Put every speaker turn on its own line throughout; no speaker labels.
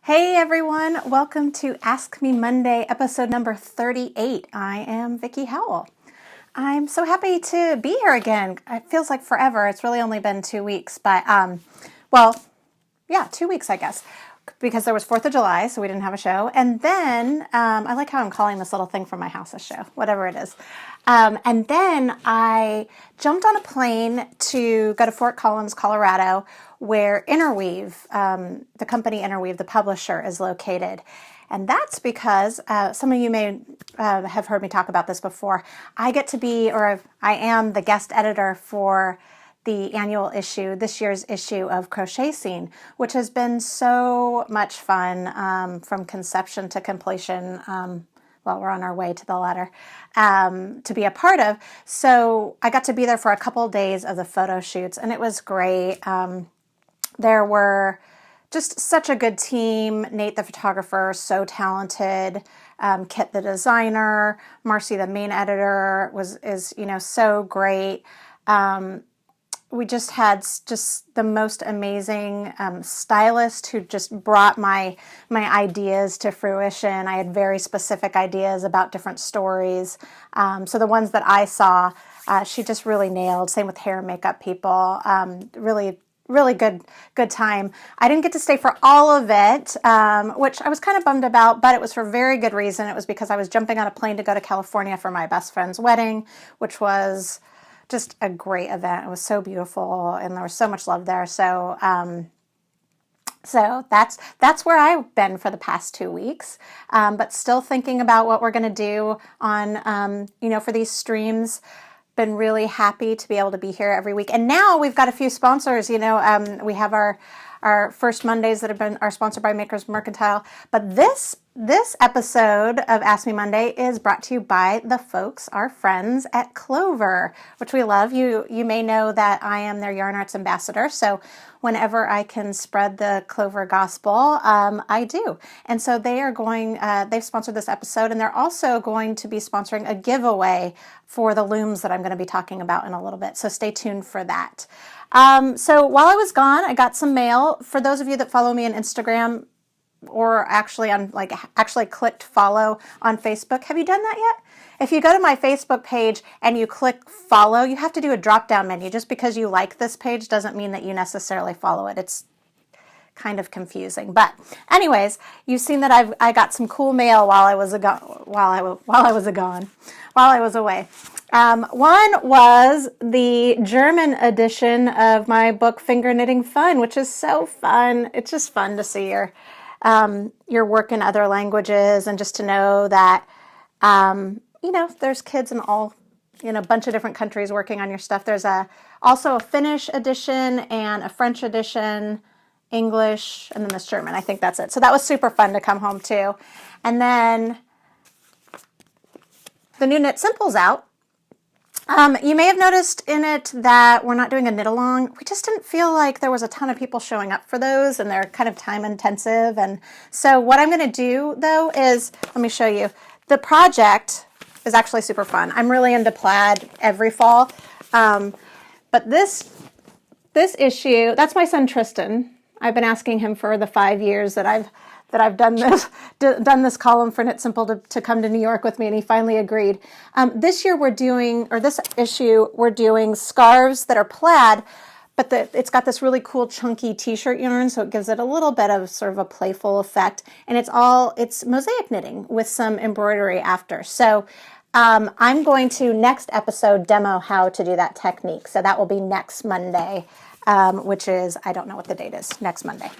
Hey everyone, welcome to Ask Me Monday, episode number 38. I am Vickie Howell. I'm so happy to be here again. It feels like forever. It's really only been 2 weeks, but 2 weeks, I guess, because there was 4th of July, so we didn't have a show. And then, I like how I'm calling this little thing from my house a show, whatever it is. And then I jumped on a plane to go to Fort Collins, Colorado, where Interweave, the company Interweave, the publisher, is located. And that's because, some of you may have heard me talk about this before, I am the guest editor for the annual issue, this year's issue of Crochet Scene, which has been so much fun from conception to completion. We're on our way to the latter, to be a part of. So I got to be there for a couple of days of the photo shoots, and it was great. There were just such a good team. Nate, the photographer, so talented. Kit, the designer. Marcy, the main editor, is so great. We just had the most amazing stylist who just brought my ideas to fruition. I had very specific ideas about different stories. So the ones that I saw, she just really nailed. Same with hair and makeup people. Really good time. I didn't get to stay for all of it, which I was kind of bummed about, but it was for a very good reason. It was because I was jumping on a plane to go to California for my best friend's wedding, which was just a great event. It was so beautiful, and there was so much love there. So that's where I've been for the past 2 weeks. But still thinking about what we're going to do on, for these streams. Been really happy to be able to be here every week. And now we've got a few sponsors. We have our first Mondays that are sponsored by Makers Mercantile. But this episode of Ask Me Monday is brought to you by the folks, our friends at Clover, which we love. You may know that I am their Yarn Arts ambassador, so whenever I can spread the Clover gospel, I do. And so they've sponsored this episode, and they're also going to be sponsoring a giveaway for the looms that I'm going to be talking about in a little bit. So stay tuned for that. So while I was gone, I got some mail. For those of you that follow me on Instagram, or actually clicked follow on Facebook. Have you done that yet? If you go to my Facebook page and you click follow, you have to do a drop-down menu. Just because you like this page doesn't mean that you necessarily follow it. It's kind of confusing. But anyways, you've seen that I got some cool mail while I was away. One was the German edition of my book Finger Knitting Fun, which is so fun. It's just fun to see your work in other languages, and just to know that there's kids in a bunch of different countries working on your stuff. There's also a Finnish edition and a French edition, English, and then this German. I think that's it. So that was super fun to come home to. And then the new Knit Simple's out. You may have noticed in it that we're not doing a knit along. We just didn't feel like there was a ton of people showing up for those, and they're kind of time intensive. And so what I'm going to do though is, let me show you. The project is actually super fun. I'm really into plaid every fall. But this issue, that's my son Tristan. I've been asking him for the 5 years that I've done this column for Knit Simple to come to New York with me, and he finally agreed. This issue, we're doing scarves that are plaid, but it's got this really cool chunky t-shirt yarn, so it gives it a little bit of sort of a playful effect, and it's mosaic knitting with some embroidery after. So I'm going to next episode demo how to do that technique. So that will be next Monday. Which is, I don't know what the date is, next Monday.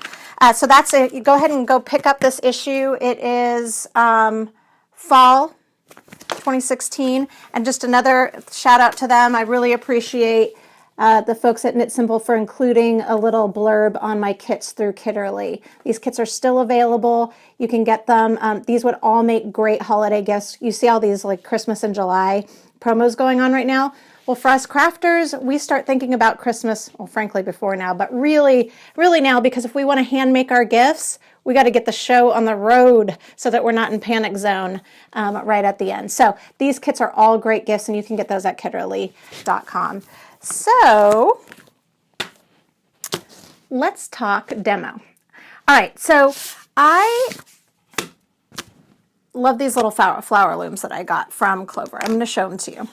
So that's it. You go ahead and go pick up this issue. It is fall 2016. And just another shout out to them. I really appreciate the folks at Knit Simple for including a little blurb on my kits through Kitterly. These kits are still available. You can get them. These would all make great holiday gifts. You see all these like Christmas in July promos going on right now. Well, for us crafters, we start thinking about Christmas, well, frankly, before now, but really now, because if we want to hand make our gifts, we got to get the show on the road so that we're not in panic zone right at the end. So these kits are all great gifts, and you can get those at kitterly.com. So let's talk demo. All right, so I love these little flower looms that I got from Clover. I'm going to show them to you.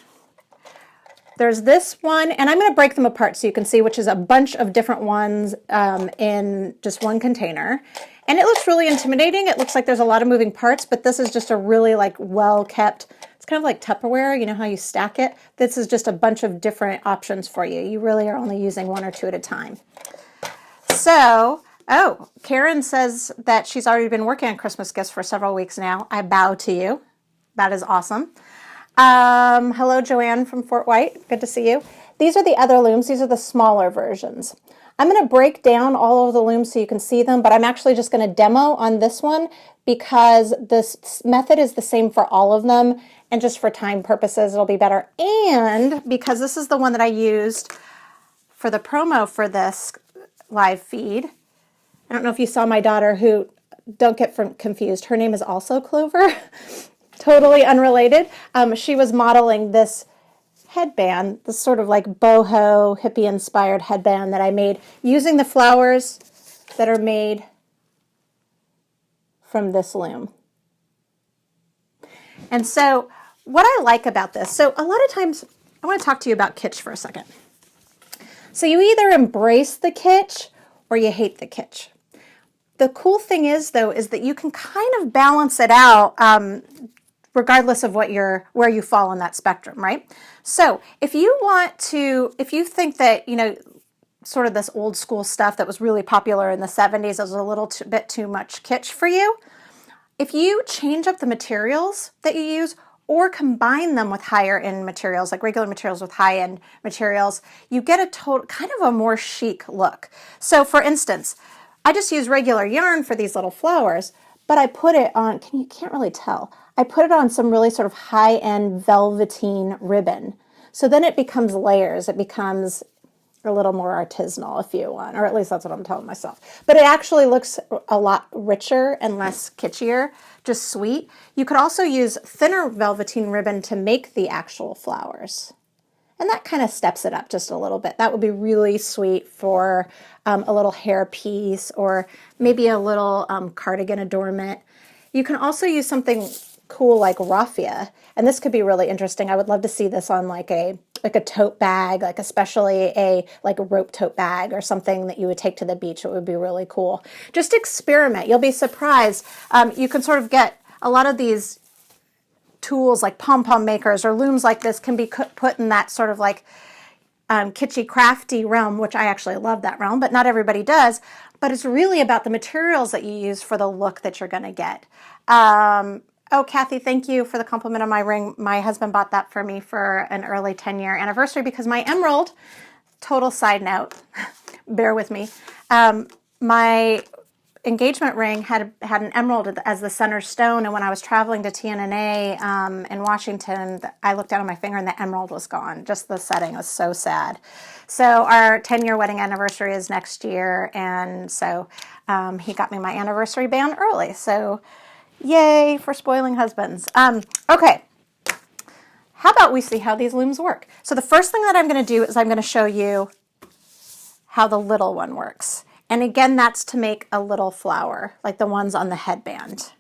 There's this one, and I'm going to break them apart so you can see, which is a bunch of different ones in just one container. And it looks really intimidating. It looks like there's a lot of moving parts, but this is just a really like well-kept, it's kind of like Tupperware, you know how you stack it? This is just a bunch of different options for you. You really are only using one or two at a time. So, oh, Karen says that she's already been working on Christmas gifts for several weeks now. I bow to you. That is awesome. Hello, Joanne from Fort White. Good to see you. These are the other looms. These are the smaller versions. I'm going to break down all of the looms so you can see them, but I'm actually just going to demo on this one because this method is the same for all of them, and just for time purposes, it'll be better. And because this is the one that I used for the promo for this live feed. I don't know if you saw my daughter, who, don't get confused, her name is also Clover. Totally unrelated. She was modeling this headband, this sort of like boho hippie inspired headband that I made using the flowers that are made from this loom. And so what I like about this, so a lot of times, I want to talk to you about kitsch for a second. So you either embrace the kitsch or you hate the kitsch. The cool thing is, though, is that you can kind of balance it out regardless of where you fall on that spectrum, right? So if you think that, you know, sort of this old school stuff that was really popular in the 70s is a little bit too much kitsch for you, if you change up the materials that you use or combine them with higher end materials, like regular materials with high end materials, you get a kind of a more chic look. So for instance, I just use regular yarn for these little flowers, but I put it on, you can't really tell, I put it on some really sort of high end velveteen ribbon. So then it becomes layers, it becomes a little more artisanal if you want, or at least that's what I'm telling myself. But it actually looks a lot richer and less kitschier, just sweet. You could also use thinner velveteen ribbon to make the actual flowers. And that kind of steps it up just a little bit. That would be really sweet for a little hair piece or maybe a little cardigan adornment. You can also use something cool like raffia, and this could be really interesting. I would love to see this on like a tote bag, like especially a rope tote bag or something that you would take to the beach. It would be really cool. Just experiment. You'll be surprised. You can sort of get a lot of these tools like pom-pom makers or looms like this can be put in that sort of like kitschy crafty realm, which I actually love that realm, but not everybody does. But it's really about the materials that you use for the look that you're going to get. Oh, Kathy, thank you for the compliment on my ring. My husband bought that for me for an early 10-year anniversary because my emerald, total side note, bear with me, my engagement ring had an emerald as the center stone, and when I was traveling to TNNA in Washington, I looked down at my finger and the emerald was gone. Just the setting was so sad. So our 10-year wedding anniversary is next year, and so he got me my anniversary band early. So yay for spoiling husbands. Okay, how about we see how these looms work? So the first thing that I'm going to do is I'm going to show you how the little one works. And again, that's to make a little flower, like the ones on the headband.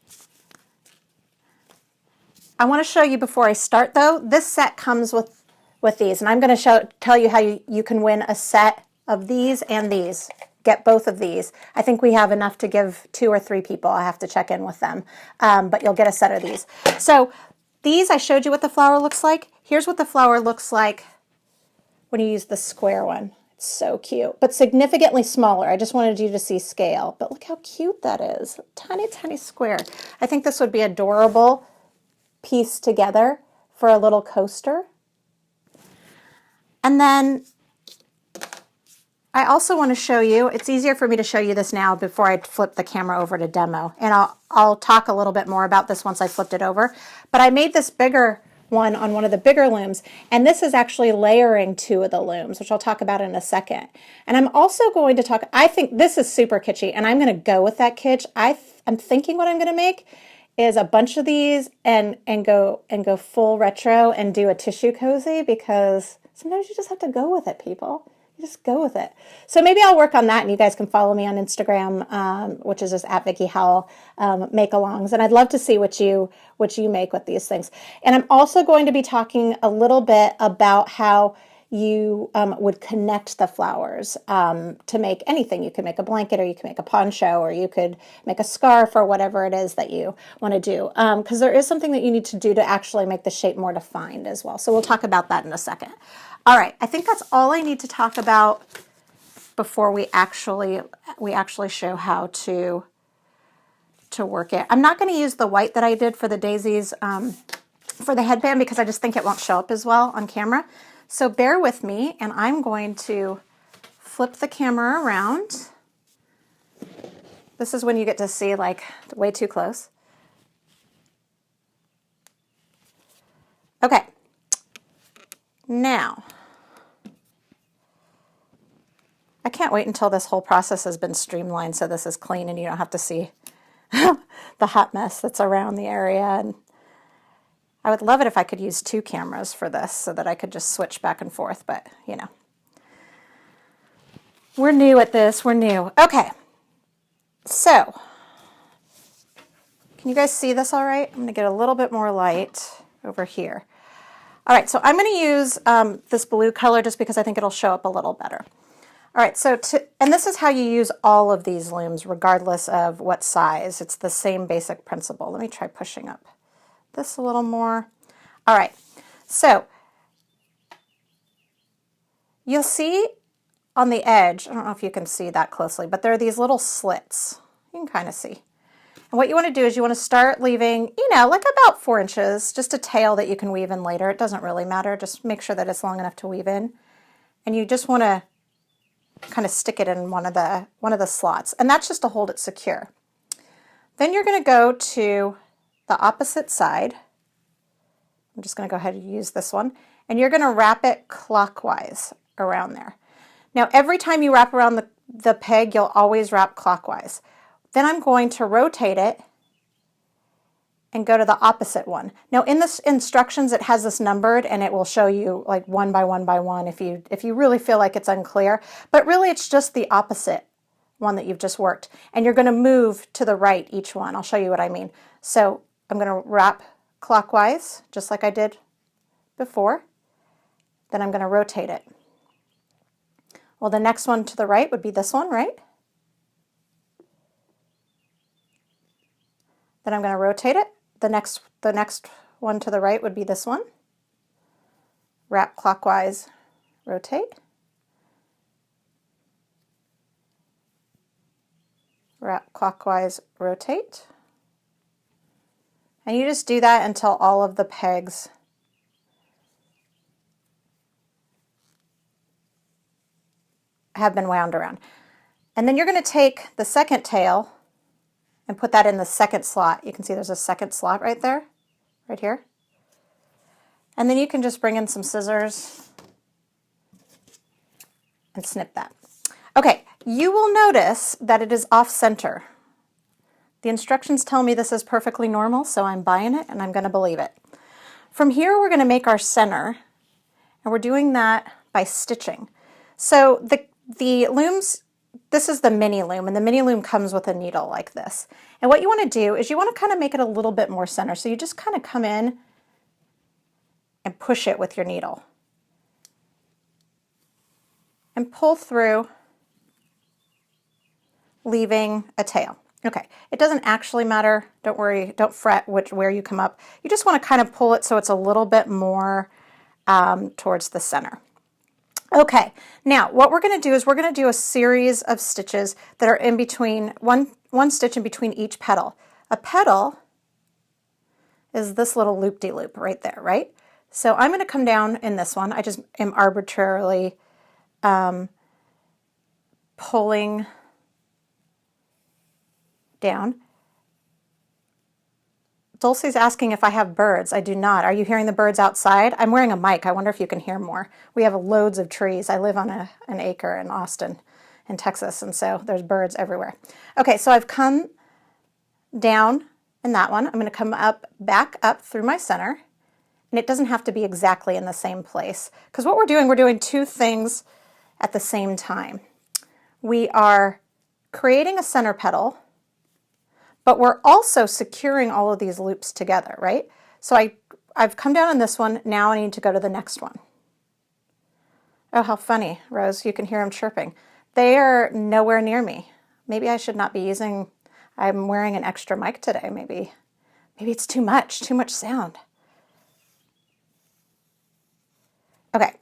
I want to show you before I start, though, this set comes with these. And I'm going to tell you how you can win a set of these and these. Get both of these. I think we have enough to give 2 or 3 people. I have to check in with them. But you'll get a set of these. So these, I showed you what the flower looks like. Here's what the flower looks like when you use the square one. It's so cute, but significantly smaller. I just wanted you to see scale. But look how cute that is. Tiny, tiny square. I think this would be adorable piece together for a little coaster. And then I also want to show you, it's easier for me to show you this now before I flip the camera over to demo. And I'll talk a little bit more about this once I flipped it over. But I made this bigger one on one of the bigger looms, and this is actually layering 2 of the looms, which I'll talk about in a second. And I'm also going to talk, I think this is super kitschy, and I'm going to go with that kitsch. I'm thinking what I'm going to make is a bunch of these and go full retro and do a tissue cozy, because sometimes you just have to go with it, people. You just go with it. So maybe I'll work on that, and you guys can follow me on Instagram, which is just at Vickie Howell, make-alongs. And I'd love to see what you make with these things. And I'm also going to be talking a little bit about how you would connect the flowers to make anything. You could make a blanket, or you could make a poncho, or you could make a scarf, or whatever it is that you want to do. Because there is something that you need to do to actually make the shape more defined as well. So we'll talk about that in a second. All right, I think that's all I need to talk about before we actually show how to work it. I'm not going to use the white that I did for the daisies for the headband, because I just think it won't show up as well on camera. So bear with me, and I'm going to flip the camera around. This is when you get to see like way too close. Okay. Now, I can't wait until this whole process has been streamlined so this is clean and you don't have to see the hot mess that's around the area. And I would love it if I could use 2 cameras for this so that I could just switch back and forth, but you know. We're new at this, we're new. Okay, so, can you guys see this all right? I'm gonna get a little bit more light over here. All right, so I'm going to use this blue color just because I think it'll show up a little better. All right, so and this is how you use all of these looms regardless of what size. It's the same basic principle. Let me try pushing up this a little more. All right, so you'll see on the edge, I don't know if you can see that closely, but there are these little slits. You can kind of see. And what you want to do is you want to start leaving, you know, like about 4 inches, just a tail that you can weave in later. It doesn't really matter. Just make sure that it's long enough to weave in. And you just want to kind of stick it in one of the slots. And that's just to hold it secure. Then you're going to go to the opposite side. I'm just going to go ahead and use this one. And you're going to wrap it clockwise around there. Now, every time you wrap around the peg, you'll always wrap clockwise. Then I'm going to rotate it and go to the opposite one. Now in the instructions it has this numbered, and it will show you like 1 by 1 by 1 if you really feel like it's unclear. But really it's just the opposite one that you've just worked. And you're going to move to the right each one. I'll show you what I mean. So I'm going to wrap clockwise just like I did before. Then I'm going to rotate it. Well, the next one to the right would be this one, right? Then I'm going to rotate it. The next one to the right would be this one. Wrap clockwise, rotate. Wrap clockwise, rotate. And you just do that until all of the pegs have been wound around. And then you're going to take the second tail and put that in the second slot. You can see there's a second slot right there, right here. And then you can just bring in some scissors and snip that. Okay, you will notice that it is off center. The instructions tell me this is perfectly normal, so I'm buying it and I'm going to believe it. From here, we're going to make our center, and we're doing that by stitching. So the looms, this is the mini loom, and the mini loom comes with a needle like this. And what you want to do is you want to kind of make it a little bit more center. So you just kind of come in and push it with your needle. And pull through, leaving a tail. Okay, it doesn't actually matter. Don't worry, don't fret where you come up. You just want to kind of pull it so it's a little bit more towards the center. Okay, now what we're going to do is we're going to do a series of stitches that are in between, one stitch in between each petal. A petal is this little loop-de-loop right there, right? So I'm going to come down in this one. I just am arbitrarily pulling down. Dulce's asking if I have birds. I do not. Are you hearing the birds outside? I'm wearing a mic. I wonder if you can hear more. We have loads of trees. I live on an acre in Austin, in Texas, and so there's birds everywhere. Okay, so I've come down in that one. I'm going to come back up through my center, and it doesn't have to be exactly in the same place, because what we're doing 2 things at the same time. We are creating a center petal, but we're also securing all of these loops together, right? So I've come down on this one, now I need to go to the next one. Oh, how funny, Rose, you can hear them chirping. They are nowhere near me. Maybe I should not be using, I'm wearing an extra mic today, maybe it's too much sound. Okay,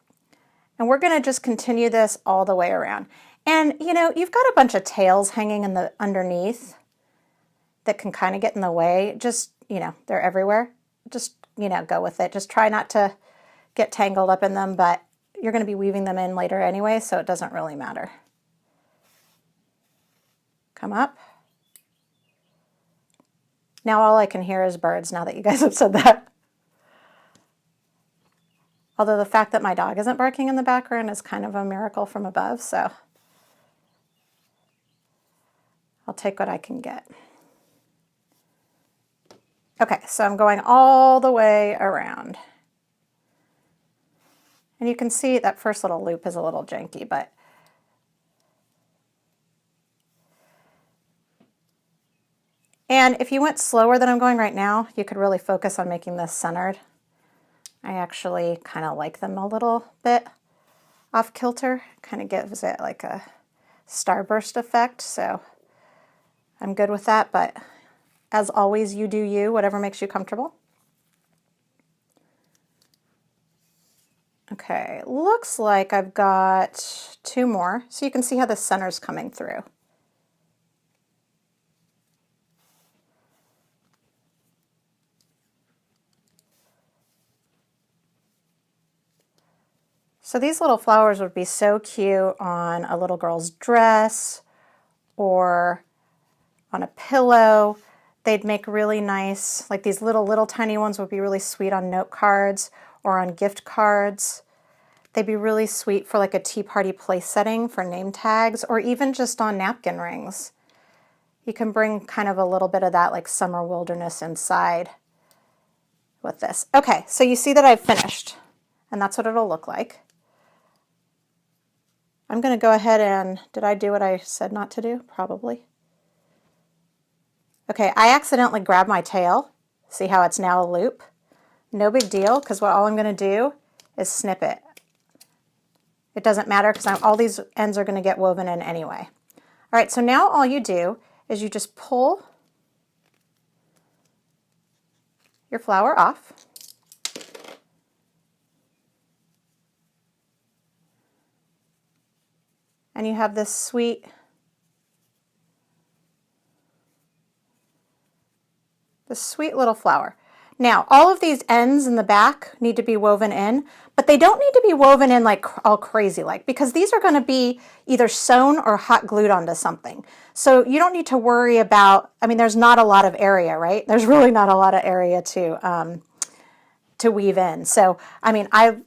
and we're gonna just continue this all the way around. And you know, you've got a bunch of tails hanging in the underneath that can kind of get in the way. Just, you know, they're everywhere. Just, you know, go with it. Just try not to get tangled up in them, but you're going to be weaving them in later anyway, so it doesn't really matter. Come up. Now all I can hear is birds now that you guys have said that. Although the fact that my dog isn't barking in the background is kind of a miracle from above, so I'll take what I can get. Okay, so I'm going all the way around. And you can see that first little loop is a little janky, but and if you went slower than I'm going right now, you could really focus on making this centered. I actually kind of like them a little bit off kilter. Kind of gives it like a starburst effect, so I'm good with that, but as always, you do you, whatever makes you comfortable. Okay, looks like I've got 2 more, so you can see how the center's coming through. So these little flowers would be so cute on a little girl's dress or on a pillow. They'd make really nice, like these little tiny ones would be really sweet on note cards or on gift cards. They'd be really sweet for like a tea party place setting for name tags, or even just on napkin rings. You can bring kind of a little bit of that like summer wilderness inside with this. Okay, so you see that I've finished, and that's what it'll look like. I'm gonna go ahead and, did I do what I said not to do? Probably. Okay, I accidentally grabbed my tail. See how it's now a loop? No big deal, because all I'm going to do is snip it. It doesn't matter because all these ends are going to get woven in anyway. All right, so now all you do is you just pull your flower off. And you have this sweet little flower. Now, all of these ends in the back need to be woven in, but they don't need to be woven in like all crazy like, because these are going to be either sewn or hot glued onto something. So you don't need to worry about, I mean, there's not a lot of area, right? There's really not a lot of area to weave in. So, I mean, I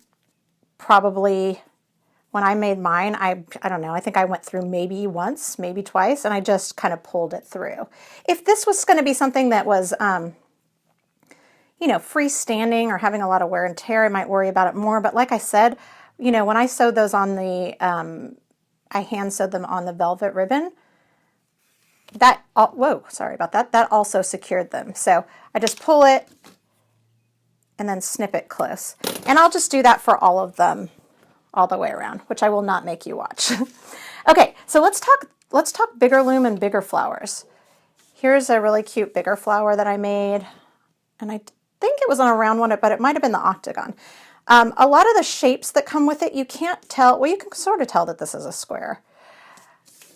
probably, when I made mine, I don't know, I think I went through maybe once, maybe twice, and I just kind of pulled it through. If this was going to be something that was, you know, freestanding or having a lot of wear and tear, I might worry about it more. But like I said, you know, when I sewed those on the, I hand sewed them on the velvet ribbon, that, whoa, sorry about that. That also secured them. So I just pull it and then snip it close. And I'll just do that for all of them all the way around, which I will not make you watch. Okay, so let's talk bigger loom and bigger flowers. Here's a really cute bigger flower that I made, and I think it was on a round one, but it might have been the octagon. A lot of the shapes that come with it, you can't tell, well, you can sort of tell that this is a square,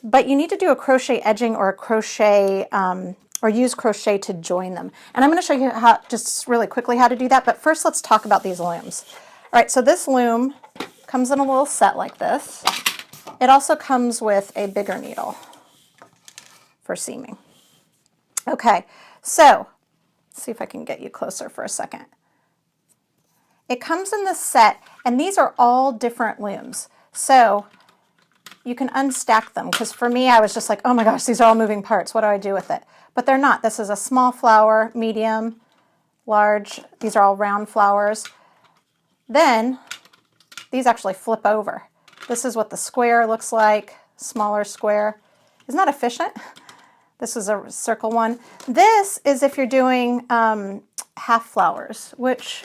but you need to do a crochet edging or a crochet, or use crochet to join them. And I'm going to show you how, just really quickly how to do that, but first let's talk about these looms. All right, so this loom comes in a little set like this. It also comes with a bigger needle for seaming. Okay, so let's see if I can get you closer for a second. It comes in this set, and these are all different looms. So you can unstack them, because for me, I was just like, oh my gosh, these are all moving parts. What do I do with it? But they're not. This is a small flower, medium, large. These are all round flowers. Then these actually flip over. This is what the square looks like, smaller square. Isn't that efficient? This is a circle one. This is if you're doing half flowers, which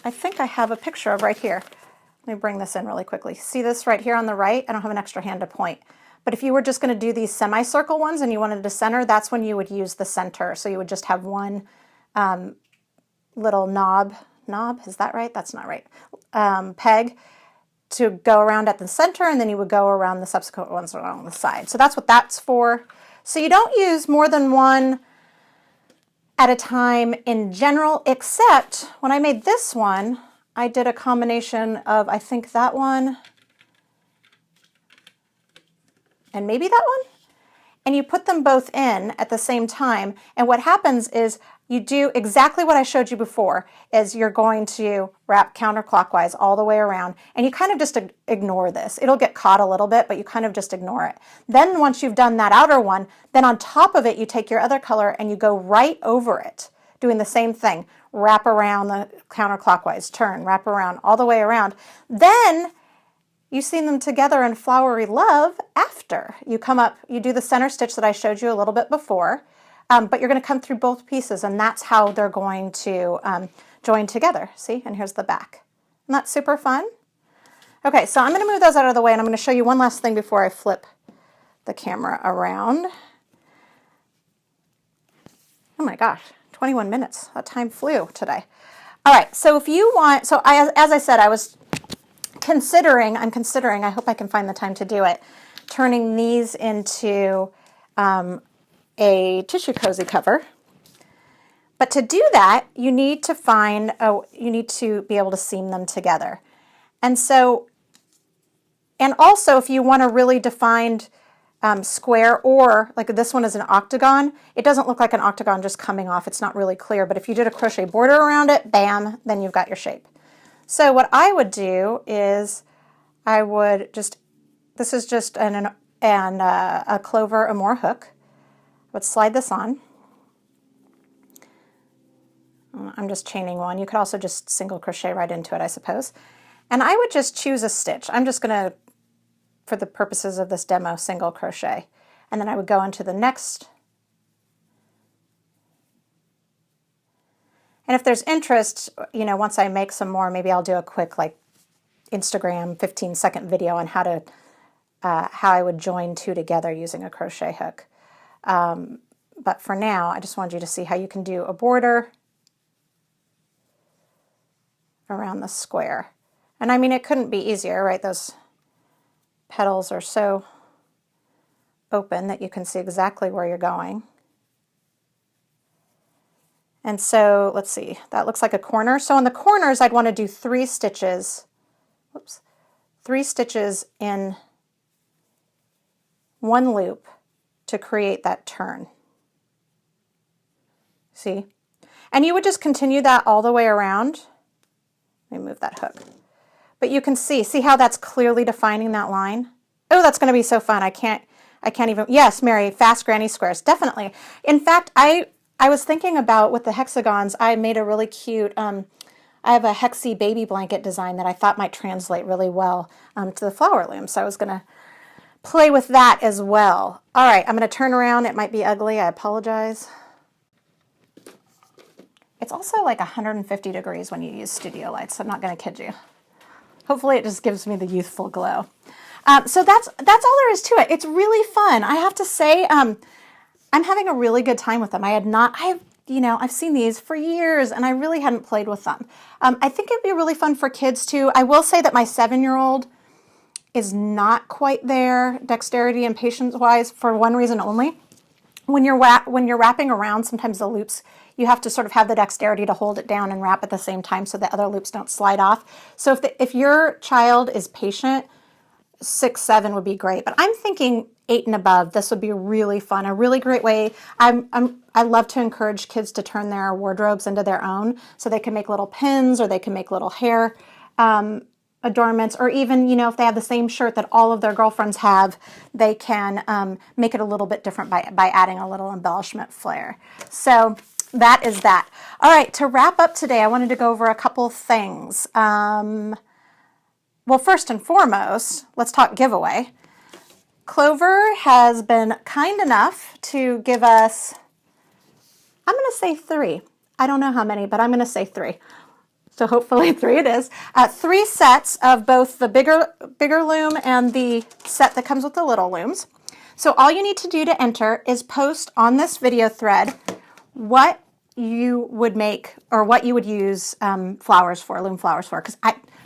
I think I have a picture of right here. Let me bring this in really quickly. See this right here on the right? I don't have an extra hand to point. But if you were just going to do these semicircle ones and you wanted to center, that's when you would use the center. So you would just have one little knob, is that right? That's not right. Peg to go around at the center, and then you would go around the subsequent ones along the side. So that's what that's for. So you don't use more than one at a time in general, except when I made this one, I did a combination of, I think that one, and maybe that one, and you put them both in at the same time, and what happens is you do exactly what I showed you before, is you're going to wrap counterclockwise all the way around, and you kind of just ignore this. It'll get caught a little bit, but you kind of just ignore it. Then once you've done that outer one, then on top of it, you take your other color and you go right over it, doing the same thing. Wrap around the counterclockwise, turn, wrap around, all the way around. Then you see them together in Flowery Love after. You come up, you do the center stitch that I showed you a little bit before, but you're going to come through both pieces, and that's how they're going to join together. See, and here's the back. Isn't that super fun? Okay, so I'm going to move those out of the way, and I'm going to show you one last thing before I flip the camera around. Oh my gosh, 21 minutes. That time flew today. All right, so if you want, so as I said, I'm considering, I hope I can find the time to do it, turning these into a tissue cozy cover. But to do that, you need to be able to seam them together. And also if you want a really defined square, or like this one is an octagon, it doesn't look like an octagon just coming off. It's not really clear, but if you did a crochet border around it, bam, then you've got your shape. So what I would do is I would just, this is just a Clover Amore hook. I would slide this on. I'm just chaining one. You could also just single crochet right into it, I suppose. And I would just choose a stitch. I'm just going to, for the purposes of this demo, single crochet. And then I would go into the next. And if there's interest, you know, once I make some more, maybe I'll do a quick like Instagram 15-second video on how I would join two together using a crochet hook. But for now, I just wanted you to see how you can do a border around the square. And I mean, it couldn't be easier, right? Those petals are so open that you can see exactly where you're going. And so let's see, that looks like a corner. So on the corners, I'd want to do 3 stitches. Whoops, 3 stitches in one loop to create that turn. See? And you would just continue that all the way around. Let me move that hook. But you can see how that's clearly defining that line? Oh, that's going to be so fun. I can't even, yes, Mary, fast granny squares, definitely. In fact, I was thinking about with the hexagons, I made a really cute, I have a hexy baby blanket design that I thought might translate really well to the flower loom. So I was going to play with that as well. All right, I'm going to turn around. It might be ugly. I apologize. It's also like 150 degrees when you use studio lights. I'm not going to kid you. Hopefully it just gives me the youthful glow. So that's all there is to it. It's really fun. I have to say, I'm having a really good time with them. I've seen these for years and I really hadn't played with them. I think it'd be really fun for kids too. I will say that my 7-year-old is not quite there, dexterity and patience wise, for one reason only. When you're wrapping around, sometimes the loops, you have to sort of have the dexterity to hold it down and wrap at the same time so the other loops don't slide off. So if your child is patient, 6, 7 would be great. But I'm thinking 8 and above, this would be really fun, a really great way. I love to encourage kids to turn their wardrobes into their own, so they can make little pins or they can make little hair adornments, or even, if they have the same shirt that all of their girlfriends have, they can make it a little bit different by adding a little embellishment flair. So that is that. All right, to wrap up today, I wanted to go over a couple things. The well, first and foremost, let's talk giveaway. Clover has been kind enough to give us, I'm going to say 3. I don't know how many, but I'm going to say 3. So hopefully 3 it is. 3 sets of both the bigger loom and the set that comes with the little looms. So all you need to do to enter is post on this video thread what you would make or what you would use flowers for, loom flowers for. Because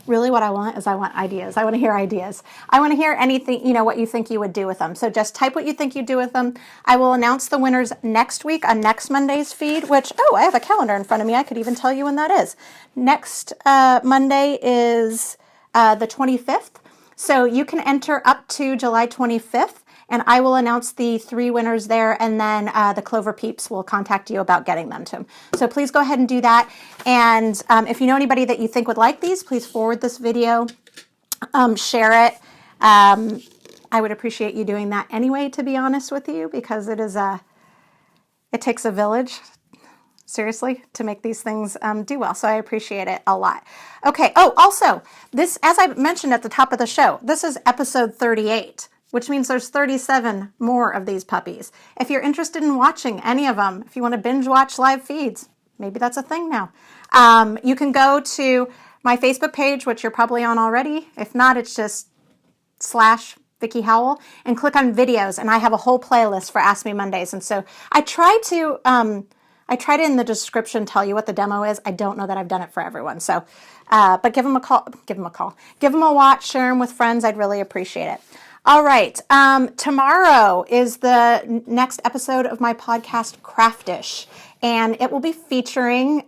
really what I want is I want ideas. I want to hear ideas. I want to hear anything, what you think you would do with them. So just type what you think you'd do with them. I will announce the winners next week on next Monday's feed, which, I have a calendar in front of me. I could even tell you when that is. Next Monday is the 25th. So you can enter up to July 25th. And I will announce the 3 winners there, and then the Clover peeps will contact you about getting them to them. So please go ahead and do that. And if you know anybody that you think would like these, please forward this video, share it. I would appreciate you doing that anyway, to be honest with you, because it takes a village, seriously, to make these things do well. So I appreciate it a lot. Okay. Oh, also, this, as I mentioned at the top of the show, this is episode 38. Which means there's 37 more of these puppies. If you're interested in watching any of them, if you want to binge watch live feeds, maybe that's a thing now. You can go to my Facebook page, which you're probably on already. If not, it's just /Vickie Howell, and click on videos. And I have a whole playlist for Ask Me Mondays. And so I try to in the description tell you what the demo is. I don't know that I've done it for everyone. So, but give them a call, give them a watch, share them with friends. I'd really appreciate it. All right. Tomorrow is the next episode of my podcast, Craftish, and it will be featuring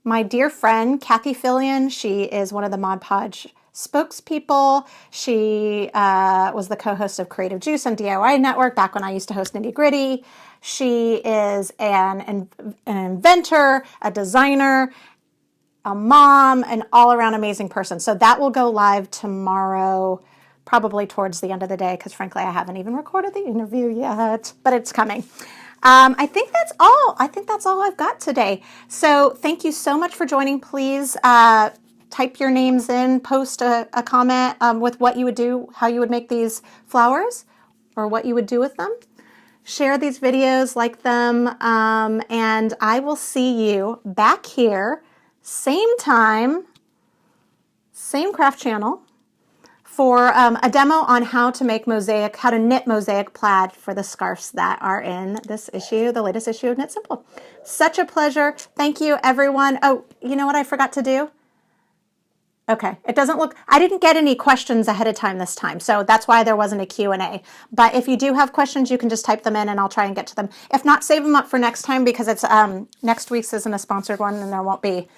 my dear friend, Kathy Fillion. She is one of the Mod Podge spokespeople. She was the co-host of Creative Juice on DIY Network back when I used to host Nitty Gritty. She is an inventor, a designer, a mom, an all-around amazing person. So that will go live tomorrow, probably towards the end of the day, because frankly, I haven't even recorded the interview yet, but it's coming. I think that's all. I think that's all I've got today. So thank you so much for joining. Please type your names in, post a comment with what you would do, how you would make these flowers, or what you would do with them. Share these videos, like them, and I will see you back here, same time, same craft channel, for a demo on how to knit mosaic plaid for the scarves that are in this issue, the latest issue of Knit Simple. Such a pleasure. Thank you, everyone. Oh, you know what I forgot to do? Okay, I didn't get any questions ahead of time this time, so that's why there wasn't a Q&A. But if you do have questions, you can just type them in and I'll try and get to them. If not, save them up for next time, because it's next week's isn't a sponsored one and there won't be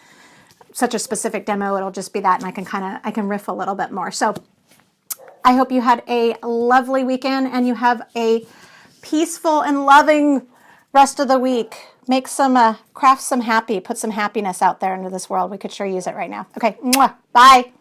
such a specific demo. It'll just be that, and I can riff a little bit more. So I hope you had a lovely weekend and you have a peaceful and loving rest of the week. Make some, craft some happy, put some happiness out there into this world. We could sure use it right now. Okay, mwah, bye.